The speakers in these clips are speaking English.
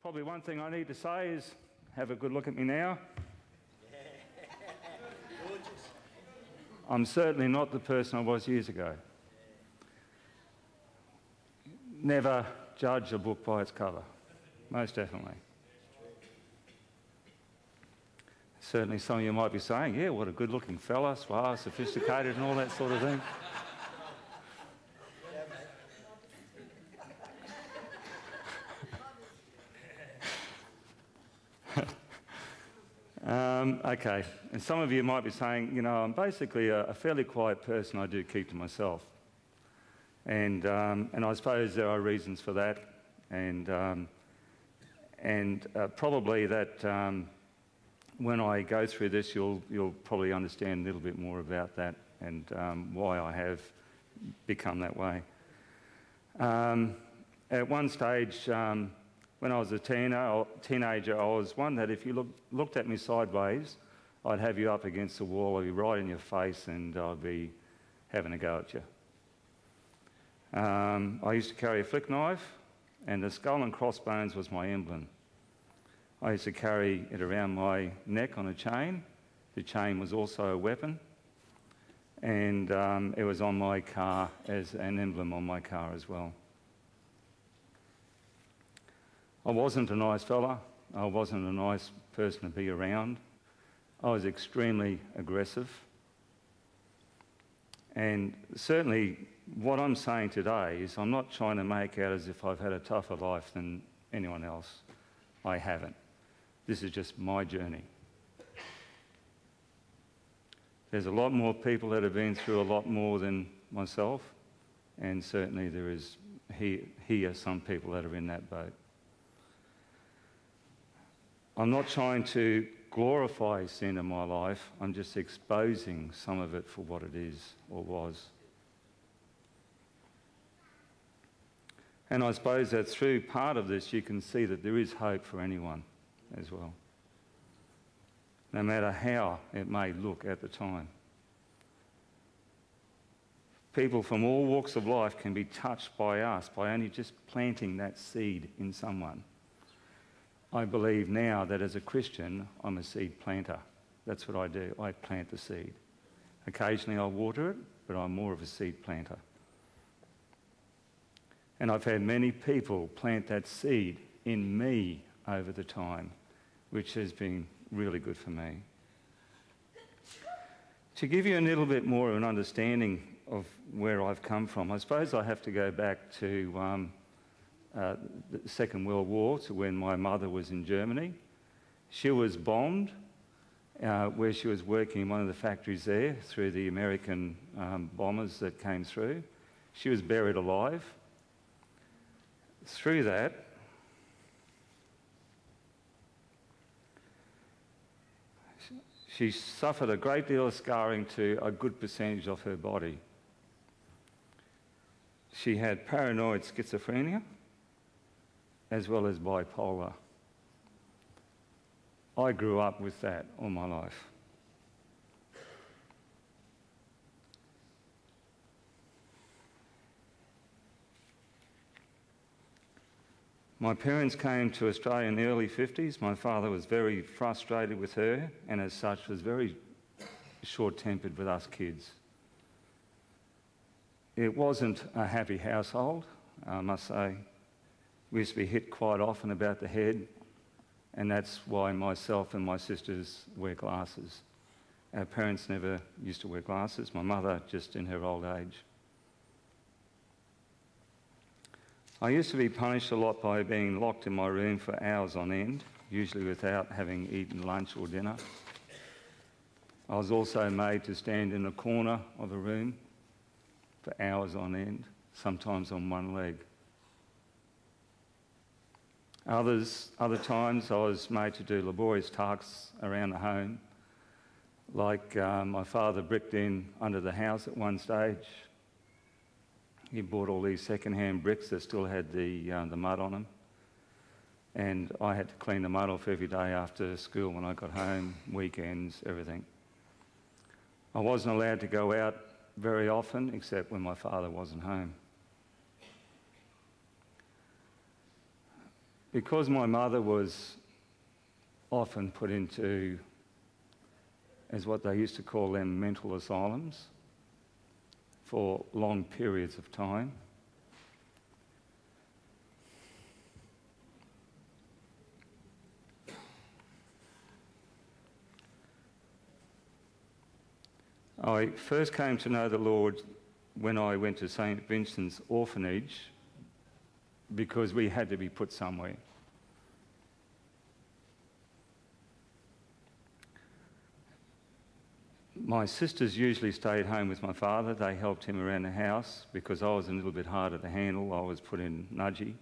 Probably one thing I need to say is, have a good look at me now. Gorgeous. I'm certainly not the person I was years ago. Never judge a book by its cover, most definitely. Certainly some of you might be saying, yeah, what a good-looking fella, suave, sophisticated and all that sort of thing. Okay, and some of you might be saying, you know, I'm basically a fairly quiet person. I do keep to myself. And I suppose there are reasons for that, and probably that when I go through this, you'll probably understand a little bit more about that and why I have become that way. At one stage, when I was a teenager, I was one that if you looked at me sideways, I'd have you up against the wall, I'd be right in your face, and I'd be having a go at you. I used to carry a flick knife, and the skull and crossbones was my emblem. I used to carry it around my neck on a chain. The chain was also a weapon, and it was on my car as an emblem on my car as well. I wasn't a nice fella. I wasn't a nice person to be around. I was extremely aggressive. And certainly what I'm saying today is I'm not trying to make out as if I've had a tougher life than anyone else. I haven't. This is just my journey. There's a lot more people that have been through a lot more than myself, and certainly there is here some people that are in that boat. I'm not trying to glorify sin in my life. I'm just exposing some of it for what it is or was. And I suppose that through part of this you can see that there is hope for anyone as well, no matter how it may look at the time. People from all walks of life can be touched by us by only just planting that seed in someone. I believe now that as a Christian, I'm a seed planter. That's what I do. I plant the seed. Occasionally I'll water it, but I'm more of a seed planter. And I've had many people plant that seed in me over the time, which has been really good for me. To give you a little bit more of an understanding of where I've come from, I suppose I have to go back to the Second World War, to when my mother was in Germany. She was bombed where she was working in one of the factories there through the American bombers that came through. She was buried alive. Through that, she suffered a great deal of scarring to a good percentage of her body. She had paranoid schizophrenia as well as bipolar. I grew up with that all my life. My parents came to Australia in the early 50s. My father was very frustrated with her and as such was very short-tempered with us kids. It wasn't a happy household, I must say. We used to be hit quite often about the head, and that's why myself and my sisters wear glasses. Our parents never used to wear glasses, my mother just in her old age. I used to be punished a lot by being locked in my room for hours on end, usually without having eaten lunch or dinner. I was also made to stand in a corner of a room for hours on end, sometimes on one leg. Other times I was made to do laborious tasks around the home, like my father bricked in under the house at one stage. He bought all these second-hand bricks that still had the mud on them, and I had to clean the mud off every day after school when I got home, weekends, everything. I wasn't allowed to go out very often, except when my father wasn't home. Because my mother was often put into, as what they used to call them, mental asylums for long periods of time, I first came to know the Lord when I went to St. Vincent's orphanage, because we had to be put somewhere. My sisters usually stayed home with my father. They helped him around the house because I was a little bit harder to handle. I was put in nudgy.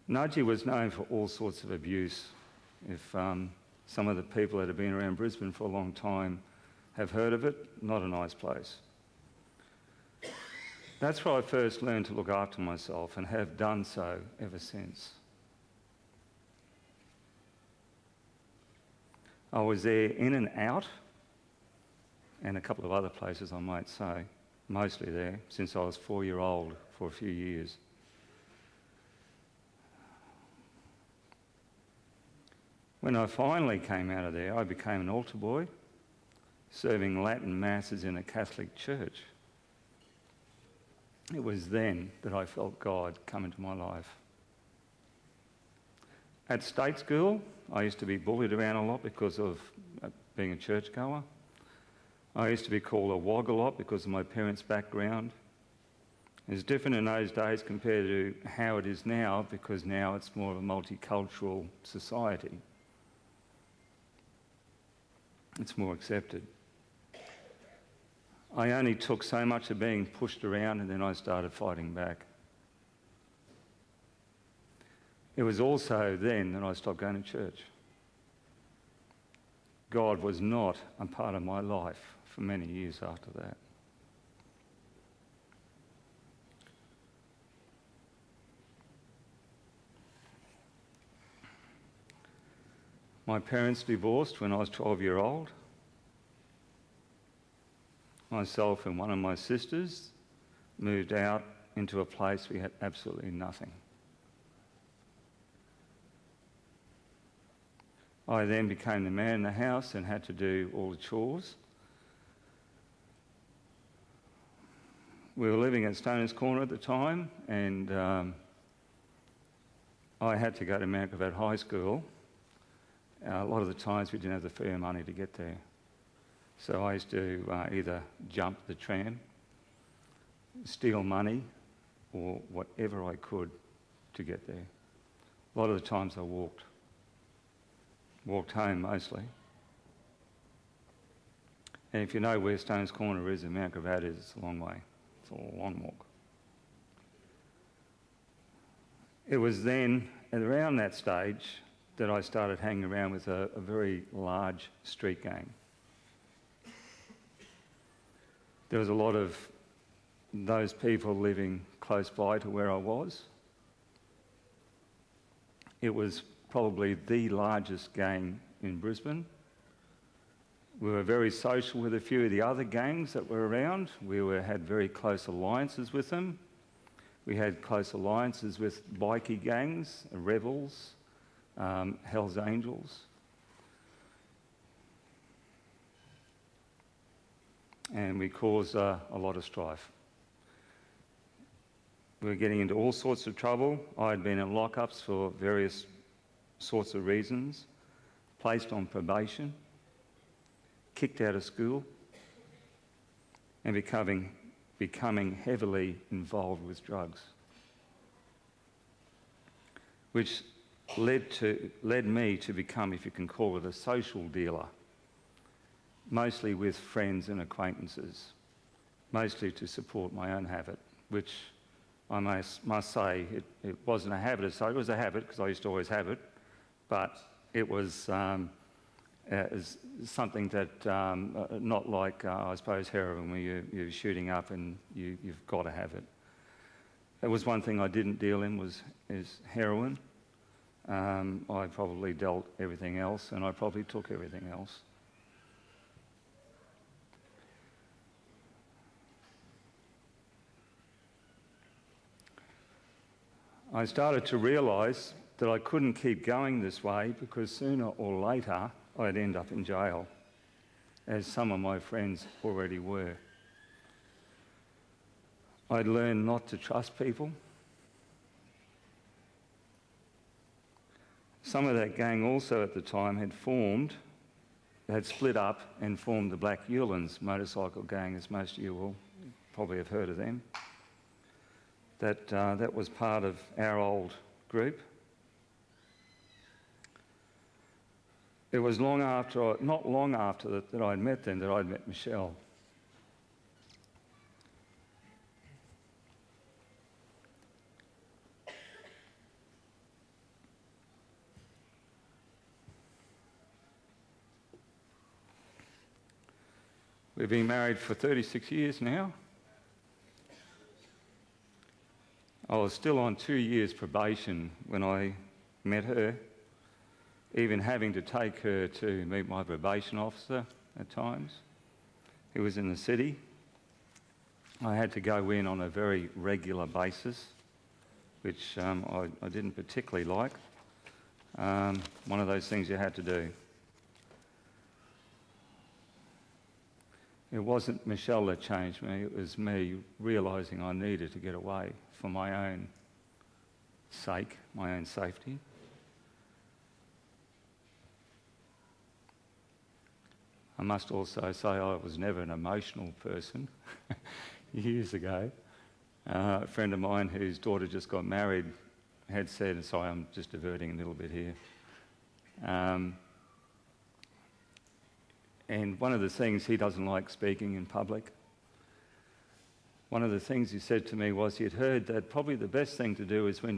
Nudgy was known for all sorts of abuse. If some of the people that have been around Brisbane for a long time have heard of it, not a nice place. That's where I first learned to look after myself and have done so ever since. I was there in and out, and a couple of other places I might say, mostly there, since I was 4-year-old for a few years. When I finally came out of there, I became an altar boy, serving Latin masses in a Catholic church. It was then that I felt God come into my life. At state school, I used to be bullied around a lot because of being a churchgoer. I used to be called a wog a lot because of my parents' background. It's different in those days compared to how it is now, because now it's more of a multicultural society. It's more accepted. I only took so much of being pushed around, and then I started fighting back. It was also then that I stopped going to church. God was not a part of my life for many years after that. My parents divorced when I was 12-year-old. Myself and one of my sisters moved out into a place we had absolutely nothing. I then became the man in the house and had to do all the chores. We were living at Stoners Corner at the time, and I had to go to Mount Gravatt High School. A lot of the times we didn't have the fare money to get there. So I used to either jump the tram, steal money, or whatever I could to get there. A lot of the times I walked home mostly. And if you know where Stones Corner is and Mount Gravatt is, it's a long way. It's a long walk. It was then, at around that stage, that I started hanging around with a very large street gang. There was a lot of those people living close by to where I was. It was probably the largest gang in Brisbane. We were very social with a few of the other gangs that were around. We had very close alliances with them. We had close alliances with bikie gangs, rebels, Hells Angels. And we caused a lot of strife. We were getting into all sorts of trouble. I had been in lockups for various sorts of reasons, placed on probation, kicked out of school, and becoming heavily involved with drugs, which led me to become, if you can call it, a social dealer, mostly with friends and acquaintances, mostly to support my own habit, which I must say it wasn't a habit as such. It was a habit because I used to always have it, but it was something that, not like, I suppose, heroin, where you're shooting up and you've got to have it. That was one thing I didn't deal in, is heroin. I probably dealt everything else, and I probably took everything else. I started to realise that I couldn't keep going this way because sooner or later I'd end up in jail, as some of my friends already were. I'd learned not to trust people. Some of that gang also at the time had split up and formed the Black Ewlands motorcycle gang, as most of you will probably have heard of them. That was part of our old group. It was not long after that I'd met them that I'd met Michelle. We've been married for 36 years now. I was still on 2 years probation when I met her, even having to take her to meet my probation officer at times. He was in the city. I had to go in on a very regular basis, which I didn't particularly like. One of those things you had to do. It wasn't Michelle that changed me, it was me realising I needed to get away for my own sake, my own safety. I must also say I was never an emotional person. Years ago, a friend of mine whose daughter just got married had said, sorry, I'm just diverting a little bit here, and one of the things, he doesn't like speaking in public. One of the things he said to me was he'd heard that probably the best thing to do is when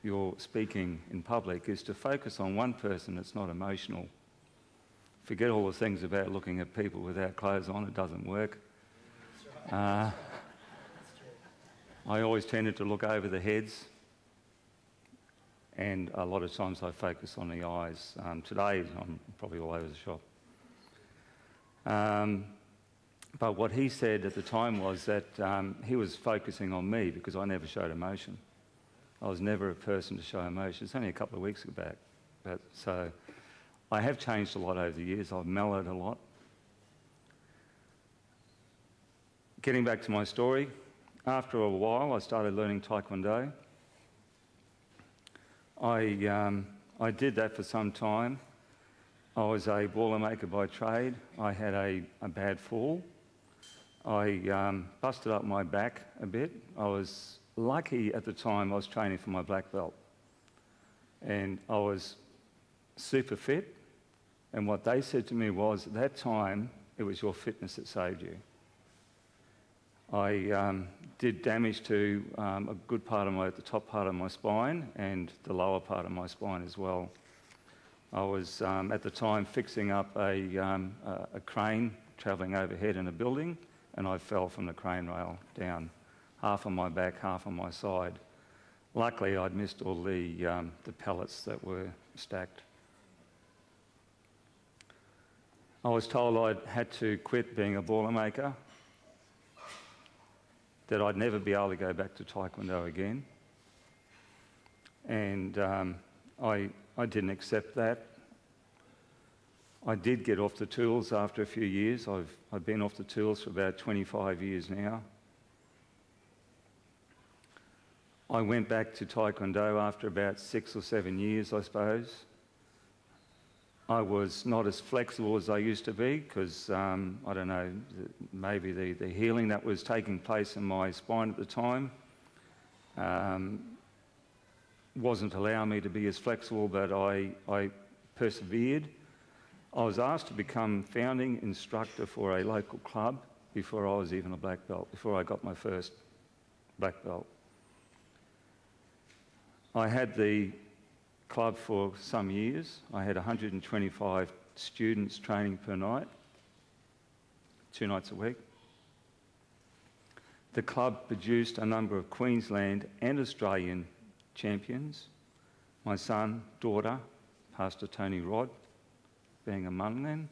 you're speaking in public is to focus on one person that's not emotional. Forget all the things about looking at people without clothes on, it doesn't work. I always tended to look over the heads, and a lot of times I focus on the eyes. Today I'm probably all over the shop. But what he said at the time was that he was focusing on me because I never showed emotion. I was never a person to show emotion. It's only a couple of weeks back. So I have changed a lot over the years. I've mellowed a lot. Getting back to my story, after a while I started learning Taekwondo. I did that for some time. I was a boilermaker by trade. I had a bad fall. I busted up my back a bit. I was lucky at the time I was training for my black belt. And I was super fit. And what they said to me was, at that time, it was your fitness that saved you. I did damage to a good part of the top part of my spine and the lower part of my spine as well. I was, at the time, fixing up a crane travelling overhead in a building, and I fell from the crane rail down, half on my back, half on my side. Luckily, I'd missed all the pallets that were stacked. I was told I had to quit being a boilermaker, that I'd never be able to go back to Taekwondo again. And I didn't accept that. I did get off the tools after a few years. I've been off the tools for about 25 years now. I went back to Taekwondo after about 6 or 7 years, I suppose. I was not as flexible as I used to be because, I don't know, maybe the healing that was taking place in my spine at the time wasn't allowing me to be as flexible, but I persevered. I was asked to become founding instructor for a local club before I was even a black belt, before I got my first black belt. I had the club for some years. I had 125 students training per night, 2 nights a week. The club produced a number of Queensland and Australian champions. My son, daughter, Pastor Tony Rod, being among them.